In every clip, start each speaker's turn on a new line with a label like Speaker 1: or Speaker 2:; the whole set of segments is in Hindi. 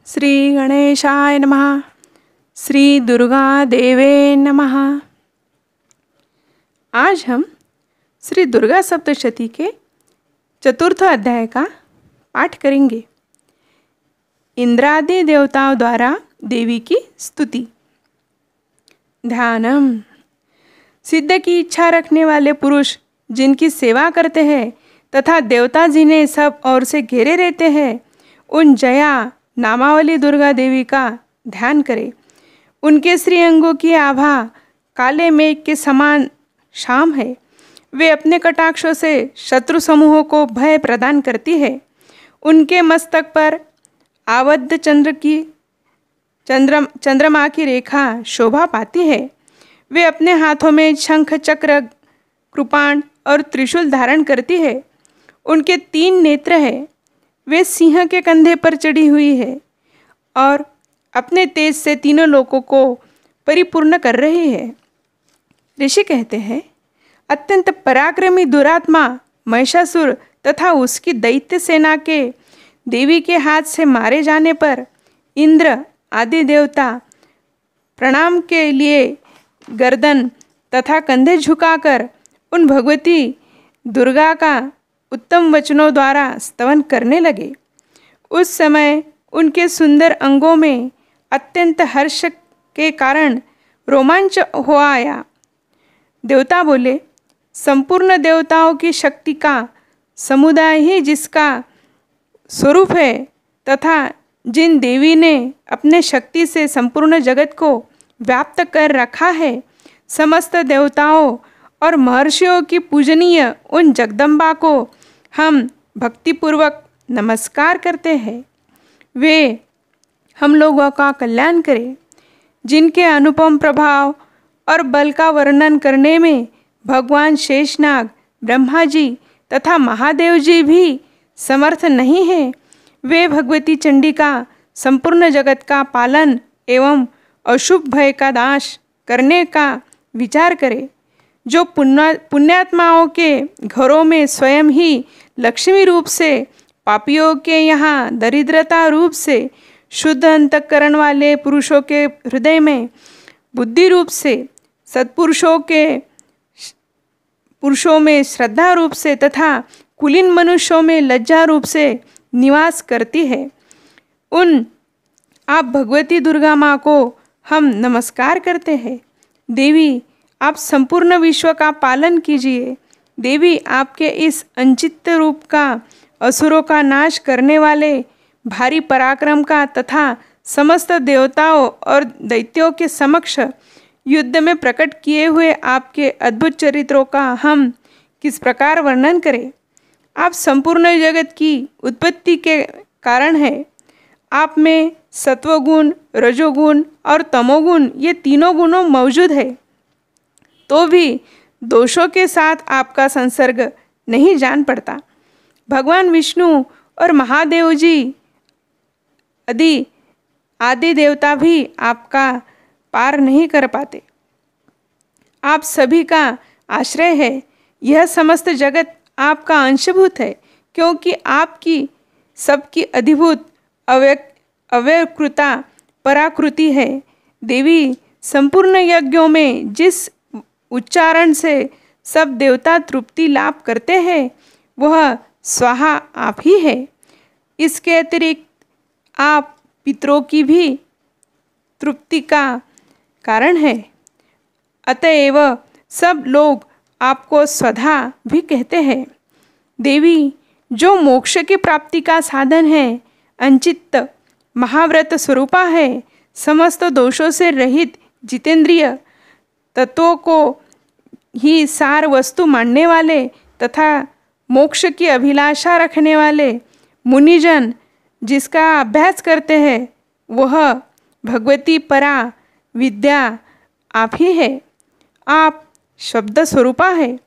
Speaker 1: श्री गणेशाय नमः। श्री दुर्गा देवे नमः। आज हम श्री दुर्गा सप्तशती के चतुर्थ अध्याय का पाठ करेंगे। इंद्रादि देवताओं द्वारा देवी की स्तुति। ध्यानम। सिद्ध की इच्छा रखने वाले पुरुष जिनकी सेवा करते हैं तथा देवता जिन्हें सब ओर से घेरे रहते हैं, उन जया नामावली दुर्गा देवी का ध्यान करें। उनके श्री अंगों की आभा काले मेघ के समान शाम है। वे अपने कटाक्षों से शत्रु समूहों को भय प्रदान करती है। उनके मस्तक पर आवद्ध चंद्रमा की रेखा शोभा पाती है। वे अपने हाथों में शंख, चक्र, कृपाण और त्रिशूल धारण करती है। उनके 3 नेत्र हैं। वे सिंह के कंधे पर चढ़ी हुई है और अपने तेज से तीनों लोकों को परिपूर्ण कर रही है। ऋषि कहते हैं, अत्यंत पराक्रमी दुरात्मा महिषासुर तथा उसकी दैत्य सेना के देवी के हाथ से मारे जाने पर इंद्र आदि देवता प्रणाम के लिए गर्दन तथा कंधे झुकाकर उन भगवती दुर्गा का उत्तम वचनों द्वारा स्तवन करने लगे। उस समय उनके सुंदर अंगों में अत्यंत हर्ष के कारण रोमांच हो आया। देवता बोले, संपूर्ण देवताओं की शक्ति का समुदाय ही जिसका स्वरूप है तथा जिन देवी ने अपने शक्ति से संपूर्ण जगत को व्याप्त कर रखा है, समस्त देवताओं और महर्षियों की पूजनीय उन जगदम्बा को हम भक्तिपूर्वक नमस्कार करते हैं। वे हम लोगों का कल्याण करें। जिनके अनुपम प्रभाव और बल का वर्णन करने में भगवान शेषनाग, ब्रह्मा जी तथा महादेव जी भी समर्थ नहीं हैं, वे भगवती चंडिका संपूर्ण जगत का पालन एवं अशुभ भय का नाश करने का विचार करें। जो पुण्यात्माओं के घरों में स्वयं ही लक्ष्मी रूप से, पापियों के यहाँ दरिद्रता रूप से, शुद्ध अंतःकरण वाले पुरुषों के हृदय में बुद्धि रूप से, पुरुषों में श्रद्धा रूप से तथा कुलीन मनुष्यों में लज्जा रूप से निवास करती है, उन आप भगवती दुर्गा माँ को हम नमस्कार करते हैं। देवी, आप संपूर्ण विश्व का पालन कीजिए। देवी, आपके इस अंचित रूप का असुरों का नाश करने वाले भारी पराक्रम का तथा समस्त देवताओं और दैत्यों के समक्ष युद्ध में प्रकट किए हुए आपके अद्भुत चरित्रों का हम किस प्रकार वर्णन करें। आप संपूर्ण जगत की उत्पत्ति के कारण हैं। आप में सत्वगुण, रजोगुण और तमोगुण ये तीनों गुणों मौजूद है, तो भी दोषों के साथ आपका संसर्ग नहीं जान पड़ता। भगवान विष्णु और महादेव जी आदि देवता भी आपका पार नहीं कर पाते। आप सभी का आश्रय है। यह समस्त जगत आपका अंशभूत है, क्योंकि आपकी सबकी अधिभूत अव्यकृता पराकृति है। देवी, संपूर्ण यज्ञों में जिस उच्चारण से सब देवता तृप्ति लाभ करते हैं, वह स्वाहा आप ही है। इसके अतिरिक्त आप पितरों की भी तृप्ति का कारण है। अतएव सब लोग आपको स्वधा भी कहते हैं। देवी, जो मोक्ष की प्राप्ति का साधन है, अंचित महाव्रत स्वरूपा है, समस्त दोषों से रहित जितेंद्रिय तत्वों को ही सार वस्तु मानने वाले तथा मोक्ष की अभिलाषा रखने वाले मुनिजन जिसका अभ्यास करते हैं, वह भगवती परा विद्या आप ही है। आप शब्द स्वरूपा है।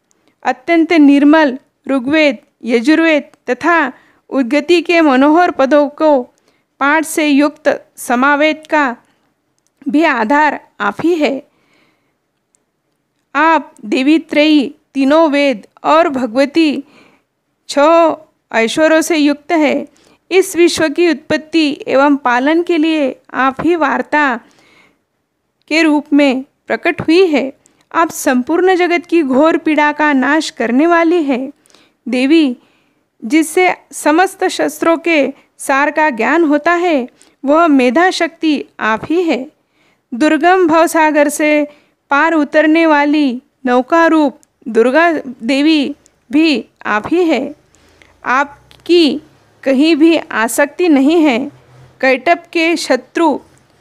Speaker 1: अत्यंत निर्मल ऋग्वेद, यजुर्वेद तथा उद्गति के मनोहर पदों को पाठ से युक्त समावेद का भी आधार आप ही है। आप देवी त्रयी, तीनों वेद और भगवती 6 ऐश्वर्यों से युक्त है। इस विश्व की उत्पत्ति एवं पालन के लिए आप ही वार्ता के रूप में प्रकट हुई है। आप संपूर्ण जगत की घोर पीड़ा का नाश करने वाली है। देवी, जिससे समस्त शस्त्रों के सार का ज्ञान होता है, वह मेधा शक्ति आप ही है। दुर्गम भवसागर से पार उतरने वाली नौका रूप दुर्गा देवी भी आप ही है। आपकी कहीं भी आसक्ति नहीं है। कैटभ के शत्रु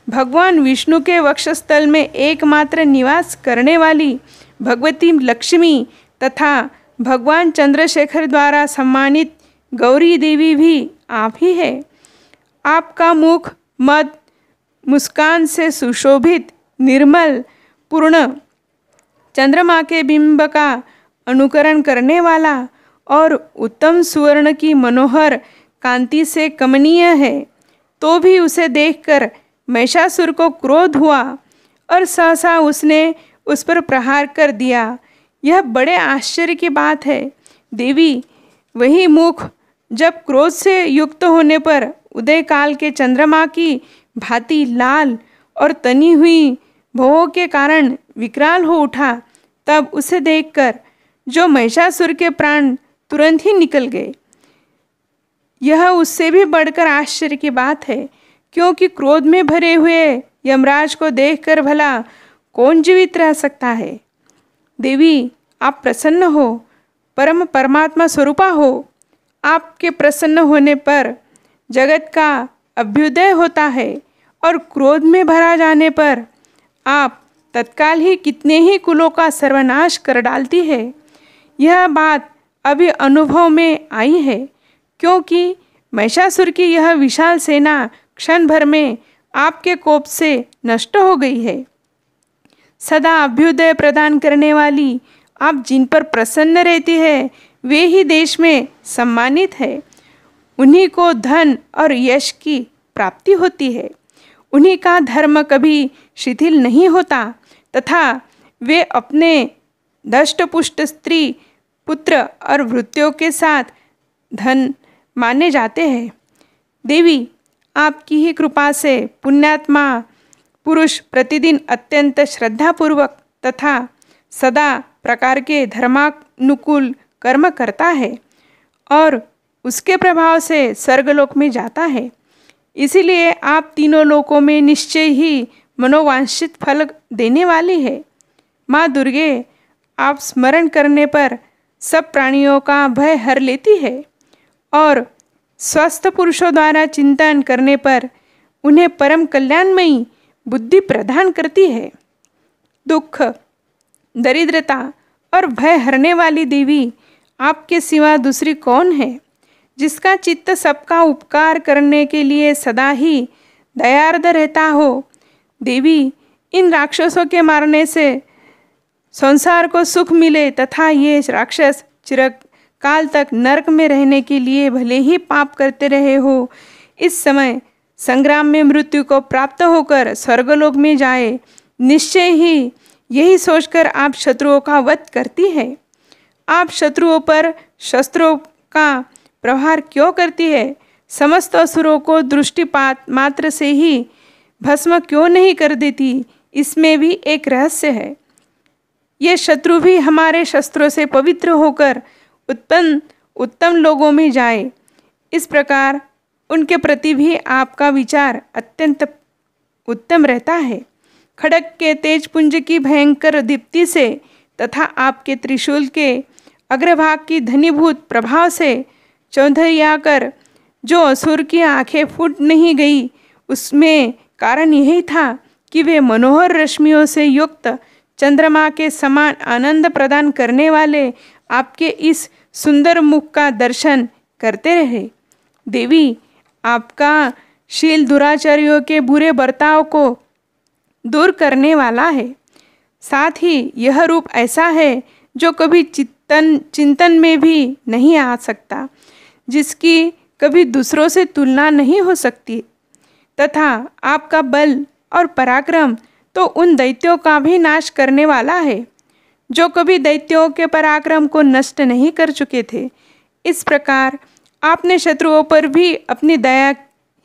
Speaker 1: भगवान विष्णु के वक्षस्थल में एकमात्र निवास करने वाली भगवती लक्ष्मी तथा भगवान चंद्रशेखर द्वारा सम्मानित गौरी देवी भी आप ही है। आपका मुख मद मुस्कान से सुशोभित निर्मल पूर्ण चंद्रमा के बिंब का अनुकरण करने वाला और उत्तम सुवर्ण की मनोहर कांति से कमनीय है। तो भी उसे देखकर महिषासुर को क्रोध हुआ और सहसा उसने उस पर प्रहार कर दिया। यह बड़े आश्चर्य की बात है। देवी, वही मुख जब क्रोध से युक्त होने पर उदय काल के चंद्रमा की भांति लाल और तनी हुई भवों के कारण विकराल हो उठा, तब उसे देखकर जो महिषासुर के प्राण तुरंत ही निकल गए। यह उससे भी बढ़कर आश्चर्य की बात है, क्योंकि क्रोध में भरे हुए यमराज को देखकर भला कौन जीवित रह सकता है। देवी, आप प्रसन्न हो, परम परमात्मा स्वरूपा हो। आपके प्रसन्न होने पर जगत का अभ्युदय होता है और क्रोध में भरा जाने पर आप तत्काल ही कितने ही कुलों का सर्वनाश कर डालती है। यह बात अभी अनुभव में आई है, क्योंकि महिषासुर की यह विशाल सेना क्षण भर में आपके कोप से नष्ट हो गई है। सदा अभ्युदय प्रदान करने वाली आप जिन पर प्रसन्न रहती है, वे ही देश में सम्मानित है। उन्हीं को धन और यश की प्राप्ति होती है। उन्हीं का धर्म कभी शिथिल नहीं होता तथा वे अपने दष्टपुष्ट स्त्री पुत्र और भृत्यों के साथ धन माने जाते हैं। देवी, आपकी ही कृपा से पुण्यात्मा पुरुष प्रतिदिन अत्यंत श्रद्धापूर्वक तथा सदा प्रकार के धर्मानुकूल कर्म करता है और उसके प्रभाव से स्वर्गलोक में जाता है। इसीलिए आप तीनों लोकों में निश्चय ही मनोवांछित फल देने वाली है। माँ दुर्गे, आप स्मरण करने पर सब प्राणियों का भय हर लेती है और स्वस्थ पुरुषों द्वारा चिंतन करने पर उन्हें परम कल्याणमयी बुद्धि प्रदान करती है। दुख, दरिद्रता और भय हरने वाली देवी, आपके सिवा दूसरी कौन है, जिसका चित्त सबका उपकार करने के लिए सदा ही दयार्द रहता हो। देवी, इन राक्षसों के मारने से संसार को सुख मिले तथा ये राक्षस चिरकाल तक नरक में रहने के लिए भले ही पाप करते रहे हो, इस समय संग्राम में मृत्यु को प्राप्त होकर स्वर्गलोक में जाए, निश्चय ही यही सोचकर आप शत्रुओं का वध करती है। आप शत्रुओं पर शस्त्रों का प्रहार क्यों करती है? समस्त असुरों को दृष्टिपात मात्र से ही भस्म क्यों नहीं कर देती? इसमें भी एक रहस्य है। ये शत्रु भी हमारे शस्त्रों से पवित्र होकर उत्तम लोगों में जाए, इस प्रकार उनके प्रति भी आपका विचार अत्यंत उत्तम रहता है। खड्ग के तेजपुंज की भयंकर दीप्ति से तथा आपके त्रिशूल के अग्रभाग की धनीभूत प्रभाव से चौंधियाकर जो असुर की आंखें फूट नहीं गई, उसमें कारण यही था कि वे मनोहर रश्मियों से युक्त चंद्रमा के समान आनंद प्रदान करने वाले आपके इस सुंदर मुख का दर्शन करते रहे। देवी, आपका शील दुराचारियों के बुरे बर्ताव को दूर करने वाला है। साथ ही यह रूप ऐसा है जो कभी चिंतन में भी नहीं आ सकता, जिसकी कभी दूसरों से तुलना नहीं हो सकती, तथा आपका बल और पराक्रम तो उन दैत्यों का भी नाश करने वाला है जो कभी दैत्यों के पराक्रम को नष्ट नहीं कर चुके थे। इस प्रकार आपने शत्रुओं पर भी अपनी दया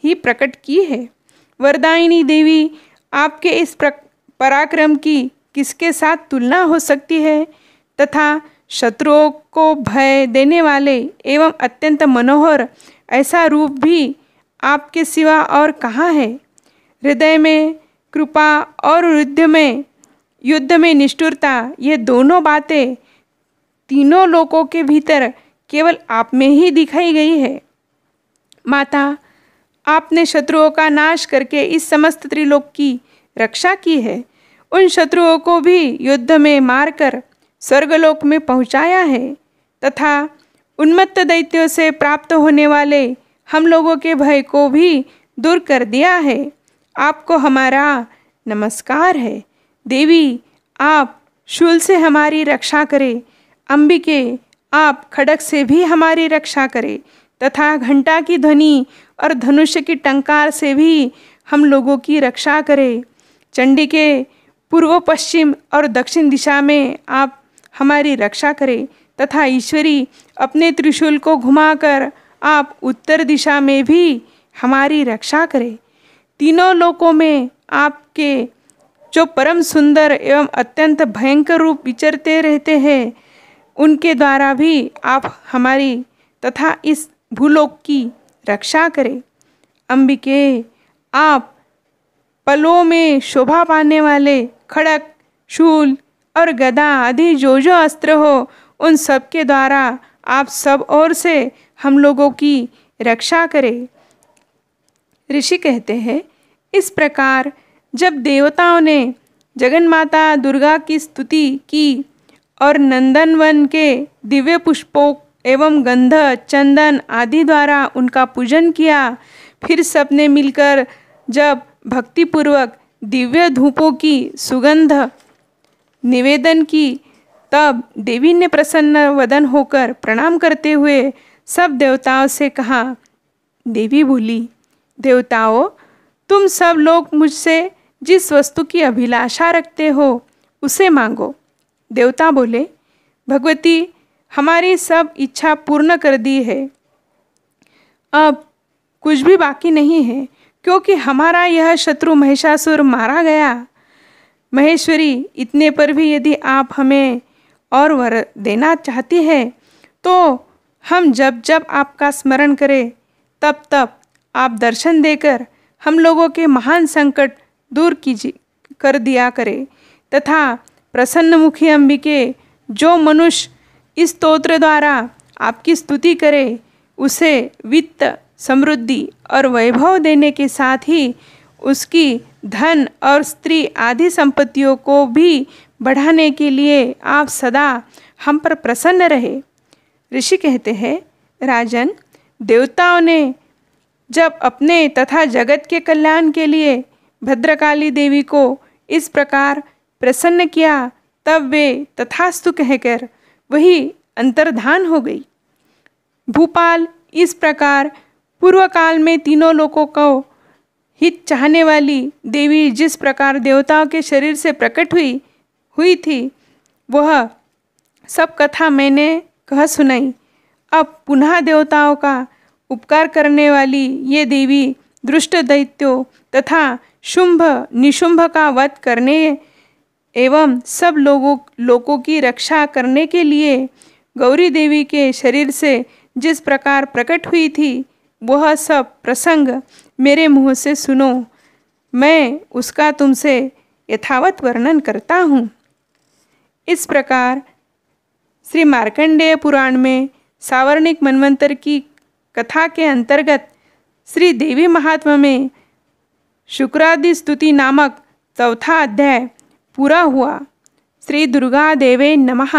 Speaker 1: ही प्रकट की है। वरदायिनी देवी, आपके इस पराक्रम की किसके साथ तुलना हो सकती है? तथा शत्रुओं को भय देने वाले एवं अत्यंत मनोहर ऐसा रूप भी आपके सिवा और कहाँ है? हृदय में कृपा और युद्ध में निष्ठुरता, ये दोनों बातें तीनों लोकों के भीतर केवल आप में ही दिखाई गई है। माता, आपने शत्रुओं का नाश करके इस समस्त त्रिलोक की रक्षा की है। उन शत्रुओं को भी युद्ध में मारकर स्वर्गलोक में पहुंचाया है तथा उन्मत्त दैत्यों से प्राप्त होने वाले हम लोगों के भय को भी दूर कर दिया है। आपको हमारा नमस्कार है। देवी, आप शूल से हमारी रक्षा करें। अंबिके, आप खड्ग से भी हमारी रक्षा करें तथा घंटा की ध्वनि और धनुष की टंकार से भी हम लोगों की रक्षा करें। चंडिके, पूर्व पश्चिम और दक्षिण दिशा में आप हमारी रक्षा करें तथा ईश्वरी, अपने त्रिशूल को घुमाकर आप उत्तर दिशा में भी हमारी रक्षा करें। तीनों लोकों में आपके जो परम सुंदर एवं अत्यंत भयंकर रूप विचरते रहते हैं, उनके द्वारा भी आप हमारी तथा इस भूलोक की रक्षा करें। अंबिके, आप पलों में शोभा पाने वाले खड्ग, शूल और गदा आदि जो जो अस्त्र हो, उन सब के द्वारा आप सब ओर से हम लोगों की रक्षा करें। ऋषि कहते हैं, इस प्रकार जब देवताओं ने जगन्माता दुर्गा की स्तुति की और नंदनवन के दिव्य पुष्पों एवं गंध, चंदन आदि द्वारा उनका पूजन किया, फिर सबने मिलकर जब भक्तिपूर्वक दिव्य धूपों की सुगंध निवेदन की, तब देवी ने प्रसन्न वदन होकर प्रणाम करते हुए सब देवताओं से कहा। देवी बोली, देवताओं, तुम सब लोग मुझसे जिस वस्तु की अभिलाषा रखते हो उसे मांगो। देवता बोले, भगवती, हमारी सब इच्छा पूर्ण कर दी है। अब कुछ भी बाकी नहीं है, क्योंकि हमारा यह शत्रु महिषासुर मारा गया। महेश्वरी, इतने पर भी यदि आप हमें और वर देना चाहती है तो हम जब जब आपका स्मरण करें तब तब आप दर्शन देकर हम लोगों के महान संकट दूर कर दिया करें तथा प्रसन्नमुखी अंबिके, जो मनुष्य इस स्तोत्र द्वारा आपकी स्तुति करे, उसे वित्त, समृद्धि और वैभव देने के साथ ही उसकी धन और स्त्री आदि संपत्तियों को भी बढ़ाने के लिए आप सदा हम पर प्रसन्न रहे। ऋषि कहते हैं, राजन, देवताओं ने जब अपने तथा जगत के कल्याण के लिए भद्रकाली देवी को इस प्रकार प्रसन्न किया, तब वे तथास्तु कहकर वही अंतर्धान हो गई। भूपाल, इस प्रकार पूर्व काल में तीनों लोकों को हित चाहने वाली देवी जिस प्रकार देवताओं के शरीर से प्रकट हुई थी, वह सब कथा मैंने कह सुनाई। अब पुनः देवताओं का उपकार करने वाली ये देवी दुष्ट दैत्यों तथा शुंभ निशुंभ का वध करने एवं सब लोगों की रक्षा करने के लिए गौरी देवी के शरीर से जिस प्रकार प्रकट हुई थी, वह सब प्रसंग मेरे मुँह से सुनो। मैं उसका तुमसे यथावत वर्णन करता हूँ। इस प्रकार श्री मार्कंडेय पुराण में सावर्णिक मनवंतर की कथा के अंतर्गत श्री देवी महात्म्य में शुक्रादि स्तुति नामक चौथा अध्याय पूरा हुआ। श्री दुर्गा देवे नमः।